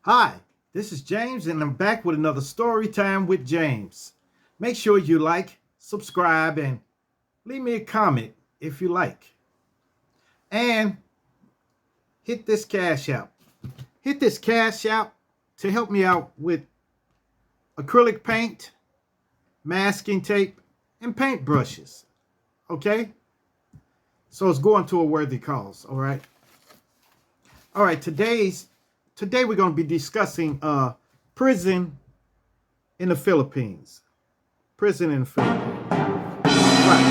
Hi, this is James, and I'm back with another Storytime with James. Make sure you like, subscribe, and leave me a comment if you like. And hit this cash out. Hit this cash out to help me out with acrylic paint, masking tape, and paint brushes. Okay? So it's going to a worthy cause, all right? All right, today we're going to be discussing prison in the Philippines. Prison in the Philippines. Right.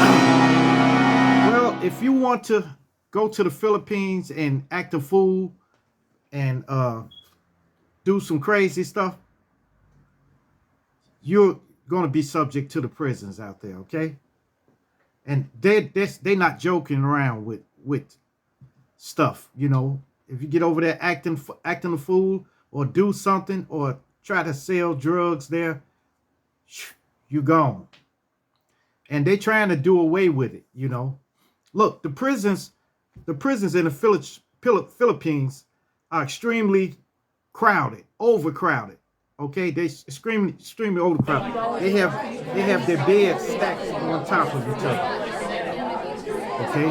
Well, if you want to go to the Philippines and act a fool and do some crazy stuff, you're going to be subject to the prisons out there, okay? And they're not joking around with stuff, you know. If you get over there acting a fool or do something or try to sell drugs there, you're gone. And they trying to do away with it, you know. Look, the prisons in the Philippines are extremely crowded, overcrowded. Okay, they extremely overcrowded. They have their beds stacked on top of each other. Okay,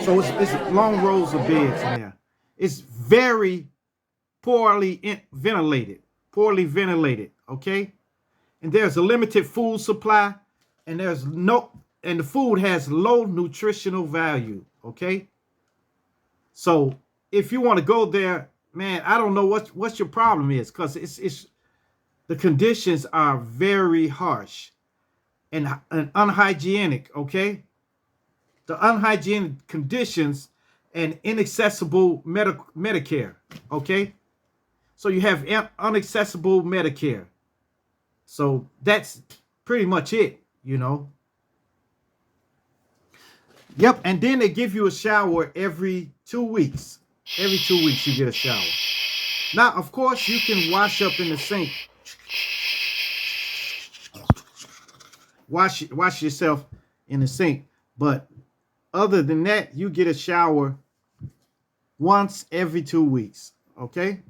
so it's long rows of beds in there. It's very poorly ventilated. Okay, and there's a limited food supply, and the food has low nutritional value. Okay, so if you want to go there, man, I don't know what's your problem is, because it's the conditions are very harsh and unhygienic. Okay, the unhygienic conditions and inaccessible Medicare. Okay, so you have unaccessible Medicare. So that's pretty much it, you know. Yep, and then they give you a shower every 2 weeks. Every 2 weeks you get a shower. Now, of course, you can wash up in the sink. Wash yourself in the sink. But other than that, you get a shower once every 2 weeks. Okay?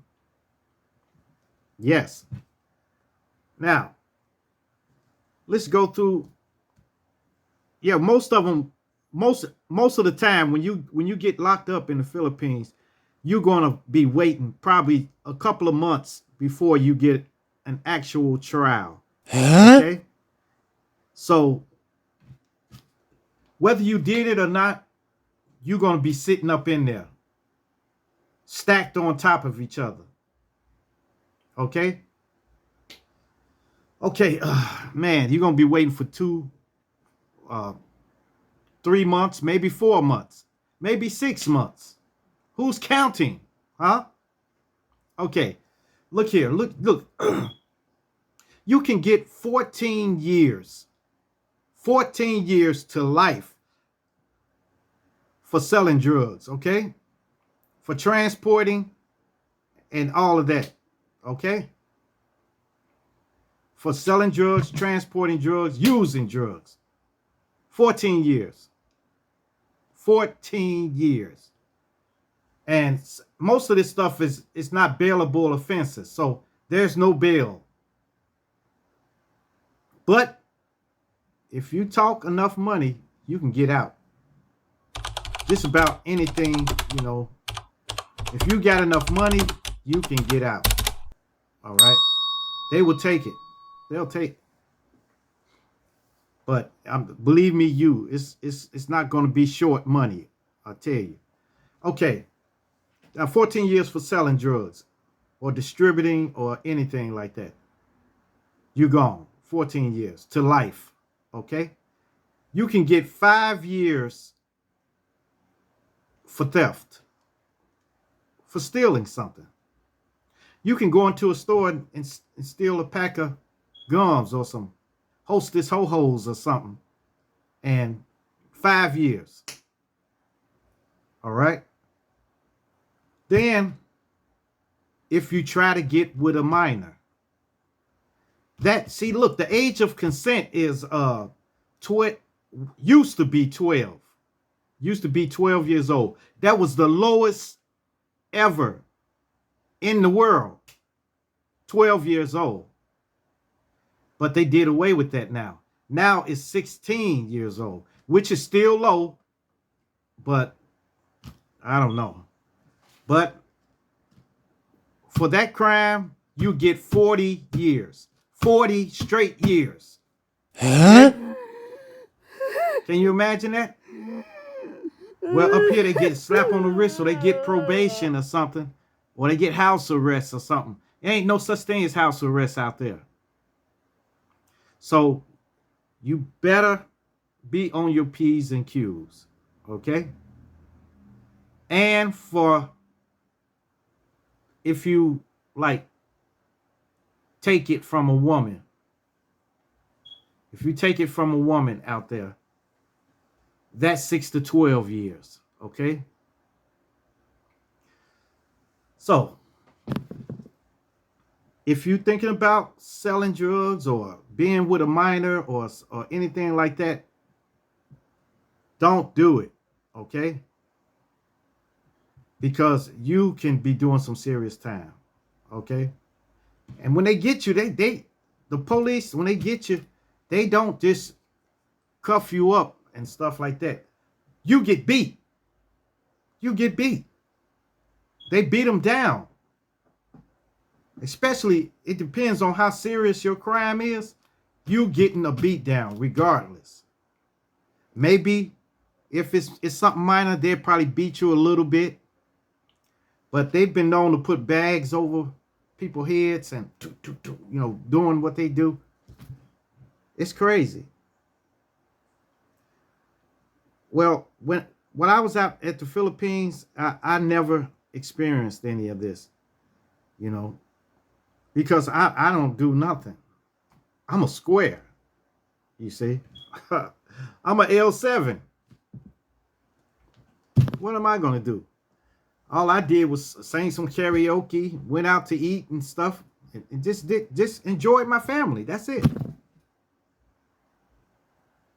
Yes. Now, let's go through. Yeah, most of the time when you get locked up in the Philippines, you're going to be waiting probably a couple of months before you get an actual trial. Okay? So whether you did it or not, you're going to be sitting up in there, stacked on top of each other. Okay? Okay, man, you're going to be waiting for 3 months, maybe 4 months, maybe 6 months. Who's counting? Huh? Okay, look here. Look. You can get 14 years. 14 years to life for selling drugs, okay? For transporting and all of that, okay? For selling drugs, transporting drugs, using drugs. 14 years. 14 years. And most of this stuff is not bailable offenses. So there's no bail. But if you talk enough money, you can get out. Just about anything, you know. If you got enough money, you can get out. All right? They will take it. They'll take it. But believe me, it's not going to be short money. I'll tell you. Okay. Now, 14 years for selling drugs or distributing or anything like that. You're gone. 14 years to life. Okay? You can get 5 years for theft, for stealing something. You can go into a store and steal a pack of gums or some Hostess Ho-Hos or something, and 5 years. All right? Then, if you try to get with a minor, look, the age of consent is used to be 12. Used to be 12 years old. That was the lowest ever in the world. 12 years old. But they did away with that now. Now it's 16 years old, which is still low, but I don't know. But for that crime, you get 40 years. 40 straight years. Huh? Can you imagine that? Well, up here they get a slap on the wrist, or they get probation or something, or they get house arrest or something. There ain't no such thing as house arrest out there. So you better be on your P's and Q's, okay? And for if you like take it from a woman, if you take it from a woman out there, that's 6 to 12 years, okay? So if you're thinking about selling drugs or being with a minor or anything like that, don't do it, okay? Because you can be doing some serious time, okay? And when they get you, the police, when they get you, they don't just cuff you up and stuff like that. You get beat. You get beat. They beat them down. Especially, it depends on how serious your crime is. You getting a beat down regardless. Maybe if it's something minor, they'll probably beat you a little bit. But they've been known to put bags over people's heads and, doing what they do. It's crazy. Well, when I was out at the Philippines, I never experienced any of this, because I don't do nothing. I'm a square, you see. I'm a L7. What am I going to do? All I did was sing some karaoke, went out to eat and stuff, and just enjoyed my family. That's it.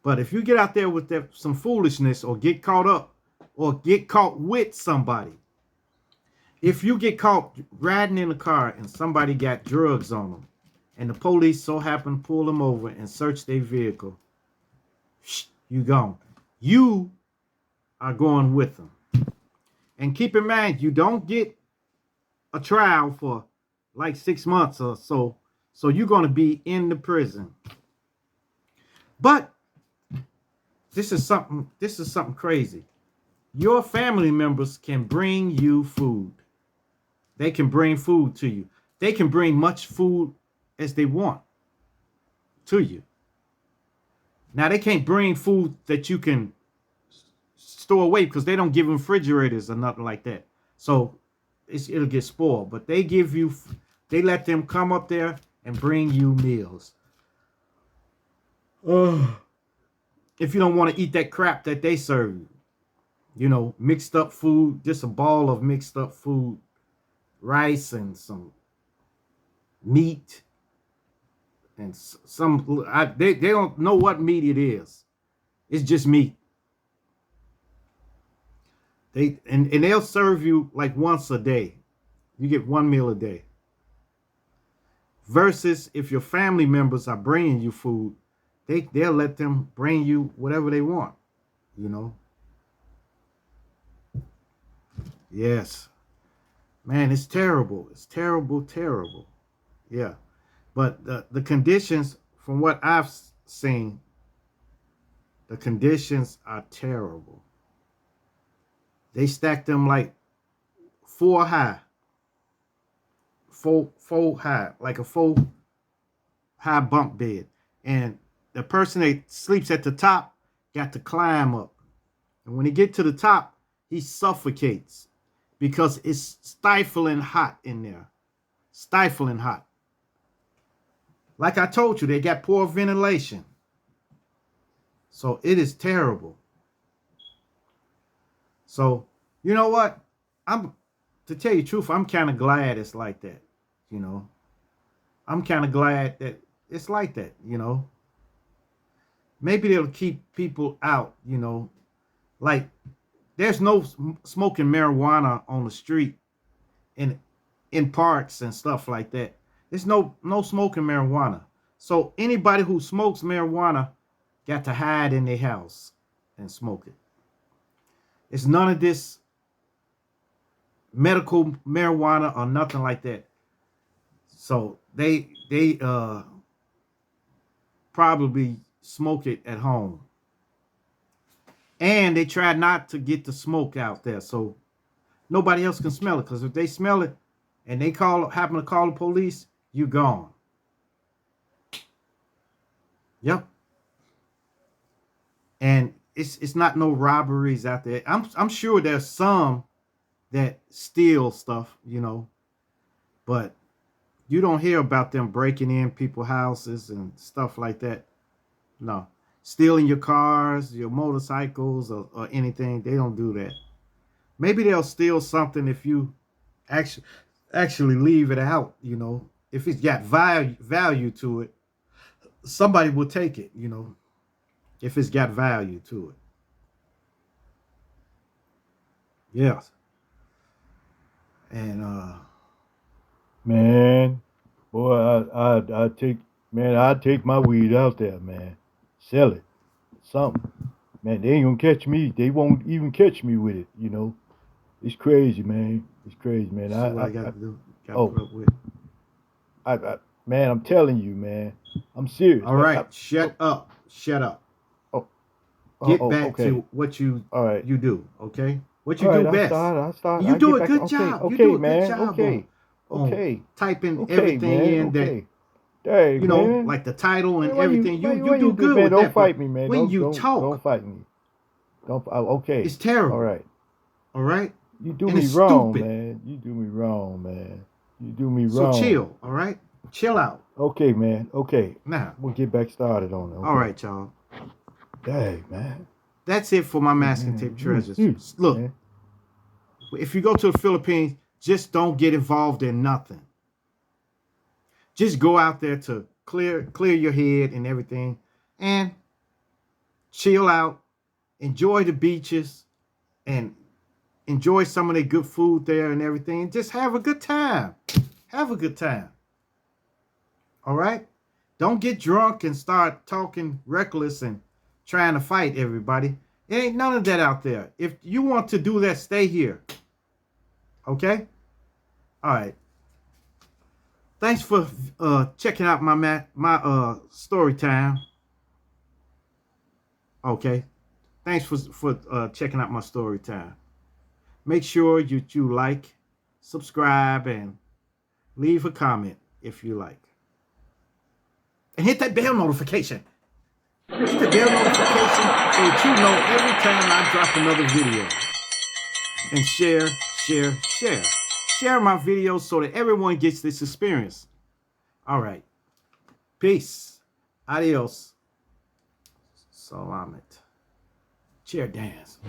But if you get out there with some foolishness or get caught up or get caught with somebody, if you get caught riding in a car and somebody got drugs on them and the police so happen to pull them over and search their vehicle, you gone. You are going with them. And keep in mind, you don't get a trial for like 6 months or so. So you're going to be in the prison. But this is something crazy. Your family members can bring you food. They can bring food to you. They can bring much food as they want to you. Now, they can't bring food that you can store away because they don't give them refrigerators or nothing like that. So it'll get spoiled. But they let them come up there and bring you meals. If you don't want to eat that crap that they serve you, mixed up food, just a ball of mixed up food, rice and some meat and they don't know what meat it is. It's just meat. And they'll serve you like once a day. You get one meal a day. Versus if your family members are bringing you food, they'll let them bring you whatever they want, Yes. Man, it's terrible. It's terrible, terrible. Yeah. But the conditions, from what I've seen, the conditions are terrible. They stack them like four high, like a 4 high bunk bed. And the person that sleeps at the top got to climb up. And when he get to the top, he suffocates because it's stifling hot in there. Stifling hot. Like I told you, they got poor ventilation. So it is terrible. So, you know what? To tell you the truth, I'm kind of glad it's like that. I'm kind of glad that it's like that, Maybe they'll keep people out, Like, there's no smoking marijuana on the street in parks and stuff like that. It's no smoking marijuana. So anybody who smokes marijuana got to hide in their house and smoke it. It's none of this medical marijuana or nothing like that. So they probably smoke it at home. And they try not to get the smoke out there so nobody else can smell it. Because if they smell it and they happen to call the police, you gone. Yep. And it's not no robberies out there. I'm sure there's some that steal stuff, but you don't hear about them breaking in people's houses and stuff like that. No. Stealing your cars, your motorcycles, or anything. They don't do that. Maybe they'll steal something if you actually leave it out, If it's got value to it, somebody will take it, if it's got value to it. Yes. And Man, boy, I take my weed out there, man. Sell it. Something. Man, they ain't gonna catch me. They won't even catch me with it, It's crazy, man. It's crazy, man. see what I got to do. Got to oh, put up with. man, I'm telling you, man. I'm serious. All right, shut up. Shut up. Oh, Get back okay. to what you All right. you do, okay? What you All do right, best. I start. You I do get a back. good Okay, job. okay, You do a man. good job Okay. on Okay. typing Okay, everything man. in Okay. that, Dang, man. like the title and Man, why everything. You why do good man? with Don't that, but fight me, man. when you Don't talk, fight me. Don't. Okay. it's All terrible. right. All right? You do And me it's wrong, stupid. man. You do me wrong, man. You do me So wrong. chill, all right? Chill out. Okay, man. Okay. Now, We'll get back started on it. Okay. all right, y'all. Dang, man. That's it for my masking tape Man, treasures. serious, Look, man. if you go to the Philippines, just don't get involved in nothing. Just go out there to clear your head and everything and chill out, enjoy the beaches and enjoy some of the good food there and everything. Just have a good time. Have a good time. All right? Don't get drunk and start talking reckless and trying to fight everybody. It ain't none of that out there. If you want to do that, stay here. Okay? All right. Thanks for checking out my story time. Okay. Thanks for checking out my story time. Make sure you like, subscribe, and leave a comment if you like. And hit that bell notification. Hit the bell notification so that you know every time I drop another video. And share. Share my videos so that everyone gets this experience. All right. Peace. Adios. Salamat. Chair dance.